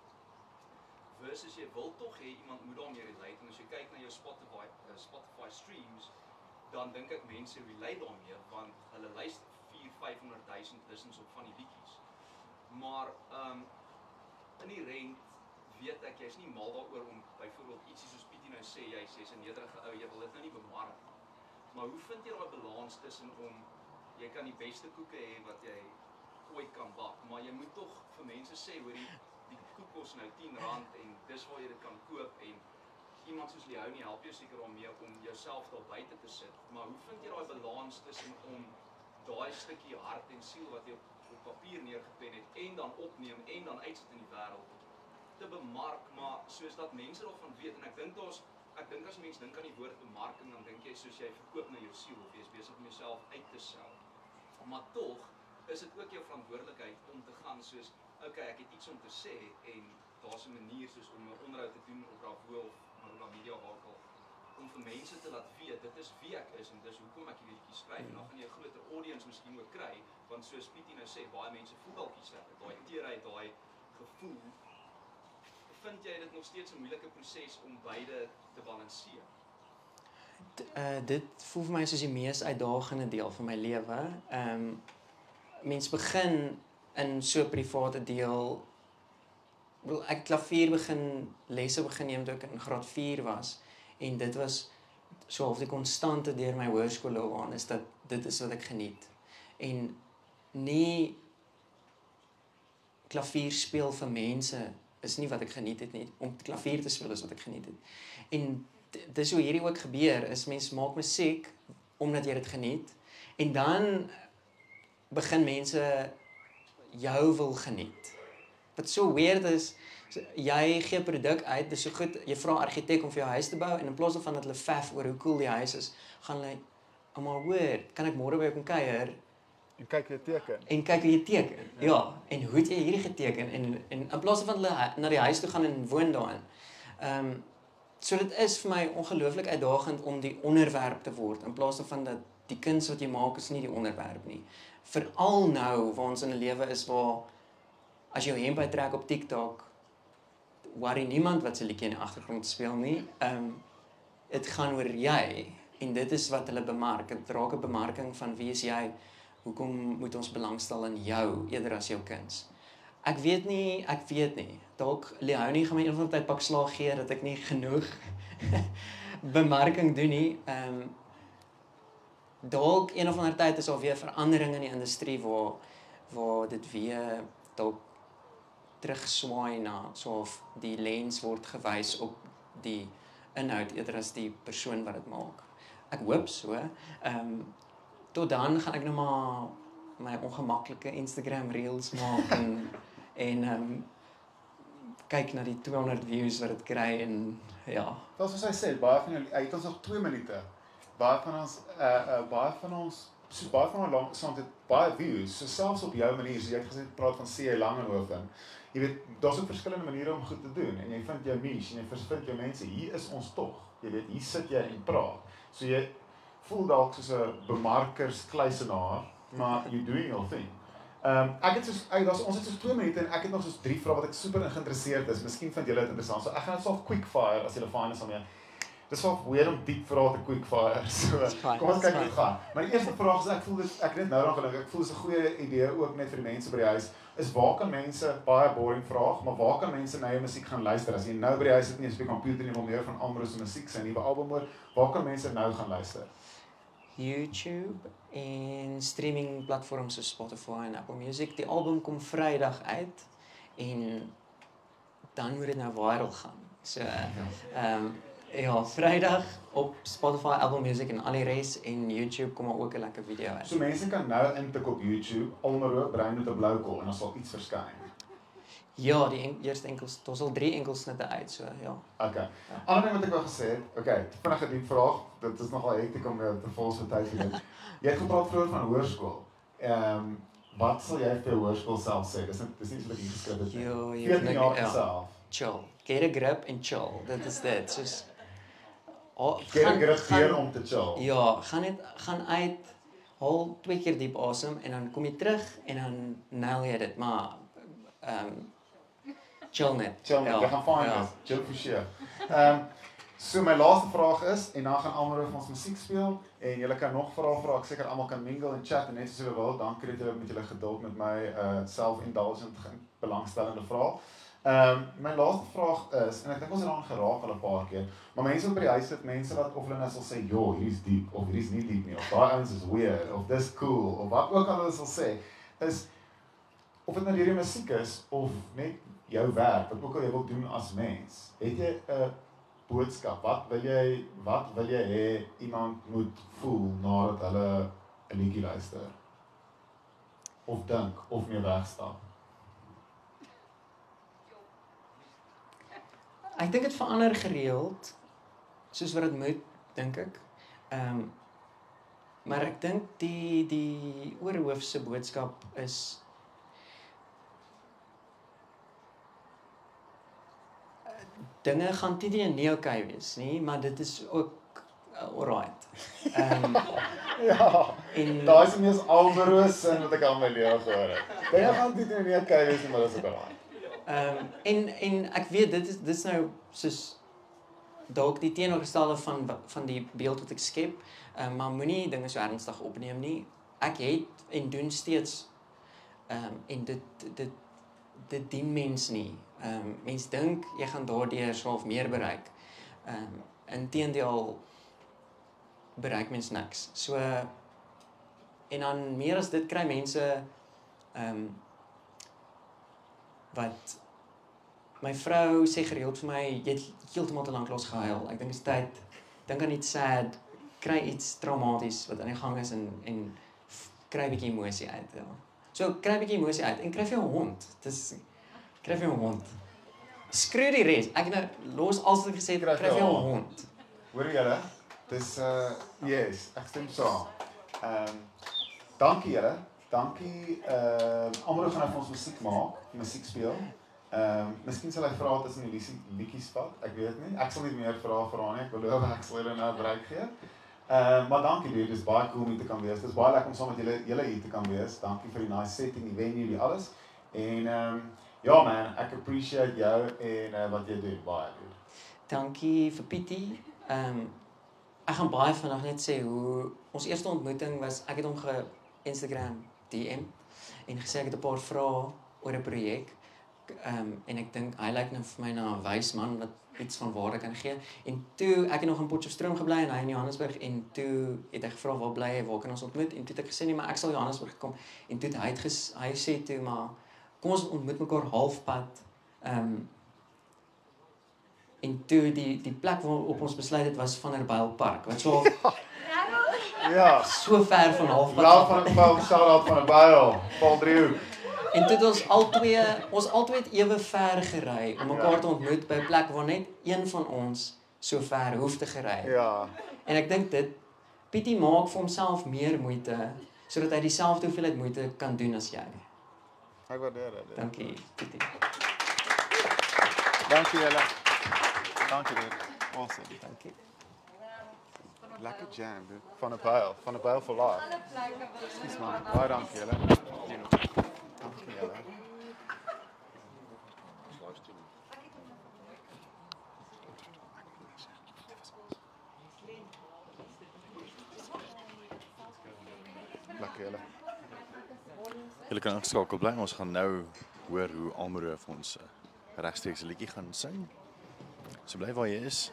Versus jy wil tog hê iemand moet daarmee relate en as jy kyk na jou Spotify streams, dan dink ek mense relate daarmee want hulle luister 400,000-500,000 listens op van die liedjies. Maar inherent weet ek jy's nie mal daaroor om byvoorbeeld ietsie soos Pietie nou sê, jy's 'n nederige ou, jy wil dit nou nie bemark nie. Maar hoe vind jy daai balans tussen om jy kan die beste koeke hê wat jy ooit kan bak, maar jy moet tog vir mense sê hoor die koek kos nou R10 en dis waar jy dit kan koop en iemand soos Leonie help jou seker daarmee om jouself daar buite te sit. Maar hoe vind jy daai balans tussen om daai stukkie hart en siel wat jy op papier neergepen het en dan opneem en dan uitsit in die wêreld te bemark, maar soos dat mense daarvan weet en ek dink as mense dink aan die woord bemarking dan dink jy soos jy verkoop na jou siel of jy is besig om jouself uit te sel. Maar tog is dit ook jou verantwoordelikheid om te gaan soos okay, ek het iets om te sê en daar's 'n manier soos om 'n onderhoud te doen op Bravo of Marula Media waar om vir mense te laat weet dit is wie ek is en dis hoekom ek hierdie liedjie skryf en dan gaan jy 'n groter audience miskien ook kry want soos Pietie nou sê baie mense voel dalk iets daai teerheid, daai gevoel. Vind jy dit nog steeds 'n moeilike proses om beide te balanseer? Dit voel vir my soos die mees uitdagende deel van my lewe. Mens begin in so 'n private deel. Ek klavier lesse begin neem toe ek in graad 4 was en dit was so half die konstante deur my hoërskoolloopbaan is dat dit is wat ek geniet. En nie klavier speel vir mense is nie wat ek geniet het nie. Om klavier te speel is wat ek geniet het. En dis hoe hierdie ook gebeur, is mens maak musiek omdat jy dit geniet en dan begin mense jou wil geniet. Wat so weird is, jy gee 'n produk uit, dis so goed, jy vra 'n argitek om vir jou huis te bou en in plaas daarvan dat hulle vef oor hoe cool die huis is, gaan hulle maar hoor, kan ek môre by jou kom kuier? En kyk hoe jy teken. En kyk hoe jy teken. Ja, en hoe het jy hierdie geteken en in plaas daarvan hulle na die huis toe gaan en woon daarin. So dit is vir my ongelooflik uitdagend om die onderwerp te word in plaas daarvan dat die kuns wat jy maak is nie die onderwerp nie. Veral nou waar ons in 'n lewe is waar as jy jou hemp uittrek op TikTok, worry niemand wat se liedjie in die agtergrond speel nie. Dit gaan oor jy en dit is wat hulle bemark. Dit raak 'n bemarking van wie is jy? Hoekom moet ons belangstel in jou eerder as jou kuns? Ek weet nie. Dalk Leonie gaan my een van die tyd pak slaag gee dat ek nie genoeg bemarking doen nie. Dalk een of ander tyd is al weer verandering in die industrie waar dit weer dalk terugswaai na soof die lens word gewys op die inhoud eerder as die persoon wat dit maak. Ek hoop so. Tot dan gaan ek nou maar my ongemaklike Instagram reels maak en kyk na die 200 views wat dit kry en ja. Soos hy sê, baie van julle het ons nog 2 minute. baie van ons saam het baie views, so selfs op jou manier, so jy het gesê praat van CA Langehoven. Jy weet, daar's ook verskillende maniere om goed te doen en jy vind jou niche en jy vind jou mense. Hier is ons tog. Jy weet, hier sit jy en praat. So jy voel dalk soos 'n bemarkerskluisenaar, maar you doing your thing. Ek het soos ons het soos 2 minute en ek het nog soos 3 vrae wat ek super geïnteresseerd is. Miskien vind julle dit interessant. So ek gaan dit so quick fire as julle fine is daarmee. Dis wel weird om diep vrae te quick fire. So kom ons kyk hoe dit gaan. Maar die eerste vraag is ek voel dit ek net nou dan gedink ek voel dis 'n goeie idee ook net vir die mense by die huis. Is waar kan mense baie boring vraag, maar waar kan mense na jou musiek gaan luister? As jy nou by die huis sit nie, as jy op die komputer nie wil meer van Almaro se musiek sy nuwe album hoor, waar kan mense nou gaan luister? YouTube en streaming platforms soos Spotify en Apple Music. Die album kom Vrydag uit en dan moet dit nou viral gaan. So ja, Vrydag op Spotify, Apple Music en al die res en YouTube kom ook 'n lekker video uit. So mense kan nou intik op YouTube Almaro Brein met 'n blou kol en dan sal iets verskyn. Ja, die eerste enkels, daar sal 3 enkelsnitte uit, so ja. Okay. Ander ding wat ek wou gesê het, okay, vinnige diep vraag, dit is nogal hektiek om te volg so tyd te doen. Jy het gepraat vroeër van hoërskool. Wat sal jy vir jou hoërskool self sê? Dis nie so wat jy geskryf het nie. Jo, 14 jaar self. Chill. Get a grip en chill. Dit is dit. Soos Get a grip hier om te chill. Ja, gaan uit, haal 2 keer diep asem en dan kom jy terug en dan nail jy dit, maar chill net. Chill net, Ja, jy gaan fine ja. wees. Chill for sure. So my laaste vraag is, en dan gaan Almaro vir ons musiek speel, en julle kan nog vra, ek seker almal kan mingle en chat, en net soos julle wil, dankie dat julle met julle geduld met my self-indulgent belangstellende vraag. My laaste vraag is, en ek dink ons het daaraan geraak al 'n paar keer, maar mense wat by die huis sit, mense wat of hulle nou sal sê, "Jo, hier's diep," of "Hier's nie diep nie," of "Daai ouens is weird," of "Dis cool," of wat ook al hulle sal sê, is of dit nou hierdie musiek is of net jou werk, wat ook al jy wil doen as mens, het jy 'n boodskap? Wat wil jy hê iemand moet voel nadat hulle 'n liedjie luister? Of dink of mee wegstap? Ek dink dit verander gereeld, soos wat dit moet, dink ek. Maar ek dink die oorhoofse boodskap is dinge gaan nie okay wees nie, maar dit is ook alright. Ja, En daai is die mees Almaro sin wat ek al my lewe gehoor het. Dinge gaan nie okay wees nie, maar dis ook alright. en ek weet dit is nou soos dalk die teenoorgestelde van die beeld wat ek skep, maar moenie dinge so ernstig opneem nie. Ek het en doen steeds en dit dien mens nie. Mens dink jy gaan daardeur self meer bereik. Inteendeel bereik mens niks. So en dan meer as dit kry mense wat my vrou sê gereeld vir my, jy het heeltemal te lank los gehuil. Ek dink dit is tyd. Dink aan iets sad, kry iets traumaties wat aan die gang is en kry 'n bietjie emosie uit, ja. So kry 'n bietjie emosie uit en kry vir jou 'n hond. Kry vir jou 'n hond. Skreeu die res. Ek het nou los alles wat ek gesê het, kry vir jou 'n hond. Hoor julle? Dis yes, ek stem saam. Dankie julle. Dankie. Almaro gaan nou vir ons musiek maak, musiek speel. Miskien sal hy vra tussen die liedjies vat. Ek weet nie. Ek sal nie meer vra nie. Ek beloof ek sal julle nou bereik gee. Maar dankie dude, dis baie cool om hier te kan wees. Dis baie lekker om saam met julle hier te kan wees. Dankie vir die nice setting, die venue, die alles. En ja man, ek appreciate jou en wat jy doen, baie dude. Dankie vir Pietie. Ek gaan baie vinnig net sê hoe ons eerste ontmoeting was, ek het hom Instagram DM en gesê ek het 'n paar vrae oor 'n projek. En ek dink hy lyk nou vir my na 'n wys man wat iets van waarde kan gee. En toe ek het nog in Potchefstroom gebly en hy in Johannesburg en toe het hy gevra waar bly jy, waar kan ons ontmoet? En toe het ek gesê nee, maar ek sal Johannesburg kom. En toe het hy sê toe maar kom ons ontmoet mekaar halfpad. En toe die plek waarop ons besluit het was Vanderbijlpark, wat so Ja. so ver van halfpad. Laat van 'n Paul, shout-out van 'n Baal, Paul Driehoek. En toe het ons albei het ewe ver gery om mekaar te ontmoet by 'n plek waar net een van ons so ver hoef te gery. Ja. En ek dink Pietie maak vir homself meer moeite sodat hy dieselfde hoeveelheid moeite kan doen as jy. Ek waardeer dit. Dankie, Pietie. Dankie julle. Dankie dit. Awesome. Dankie. Lekker jam, dude. Van 'n pyl vir life. Dis maar. Baie dankie julle. Dankie julle. Lekker julle. Julle kan ingeskakel bly. Ons gaan nou hoor hoe Almero vir ons regstreeks 'n liedjie gaan sing. So bly waar jy is.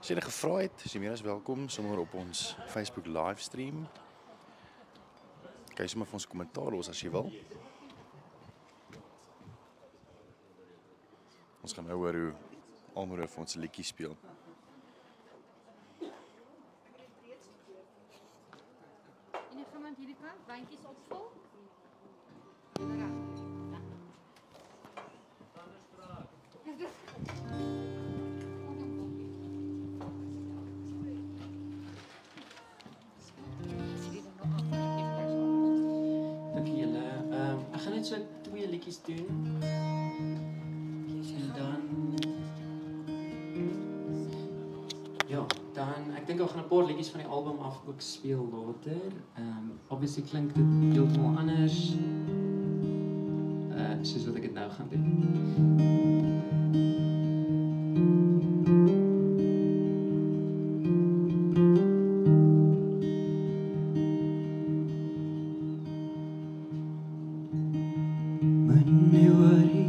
As jy enige vrae het, is jy meer as welkom sommer op ons Facebook livestream. Kyk sommer vir ons kommentaar los as jy wil. Ons gaan nou hoor hoe Almero vir ons 'n liedjie speel. Enige iemand hierdie kant, wyntjies opvul? Dankie julle. Ek gaan net so 2 liedjies doen. En dan ja, dan ek dink ek gaan 'n paar liedjies van die album af ook speel later. Obviously klink dit heeltemal anders. Soos wat ek dit nou gaan doen. Moenie worry,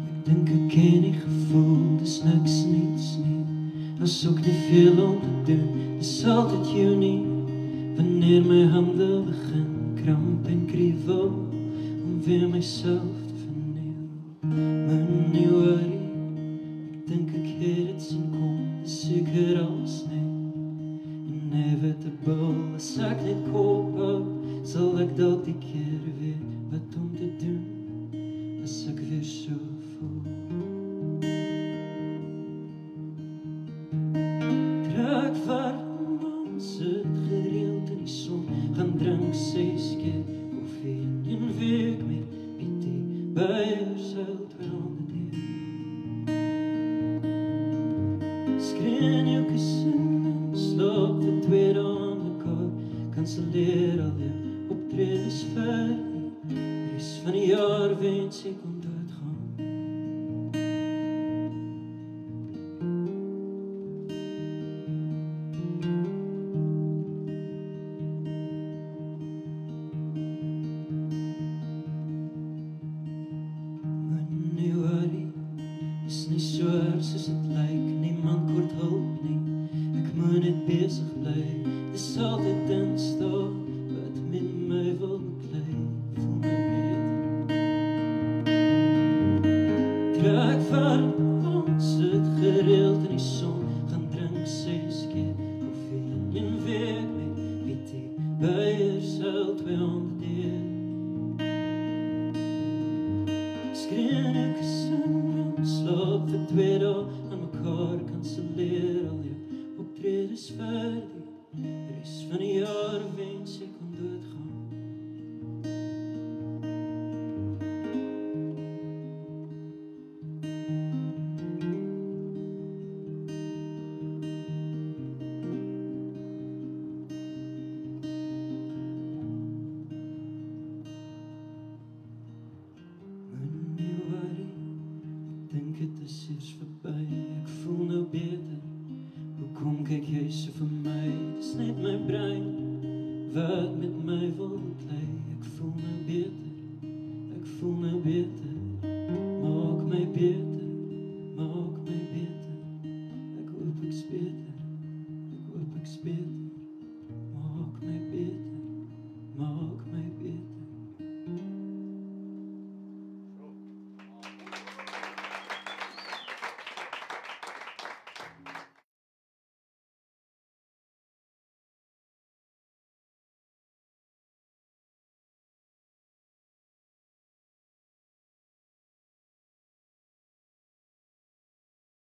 ek dink ek ken die gevoel, dis niks niets nie. Daar's ook nie veel om te doen, dis altyd Junie, wanneer my hande begin kramp en kriebel, om weer myself te vernieuw. Moenie worry, ek dink ek het dit sien kom, dis seker als net inevitable. As ek net kop hou, sal ek dalk die keer weet wat om te doen, as ek weer so voel. Trek warm om, sit gereeld in die son, gaan drink 6 keer koffie in 'n week met Pietie, byers uit veranderd. Skreen jou kussen en slaap vir 2 dae aan mekaar, kanselleer al jou optredes vir die res van die jaar wens ek kon doodgaan. Moenie worry, is nie so erg soos dit lyk, niemand kort hulp nie, ek moet net besig bly, dis altyd Dinsdag wat met my wil beklei, voel my beter. Trek warm om, sit gereeld in die son, gaan drink 6 keer koffie in 'n week met Pietie, byers al 200 deur. Skreen ek sin, slaap vir 2 dae aan mekaar, kanselleer al jou optredes vir die res van die jaar wens ek kon doodgaan. Moenie worry, ek dink dit is eers verby, ek voel nou beter. Hoekom kyk jy so vir my? Dis net my brein wat met my wil beklei. Ek voel nou beter, ek voel nou beter. Maak my beter, maak my beter. Ek hoop ek's beter, ek hoop ek's beter.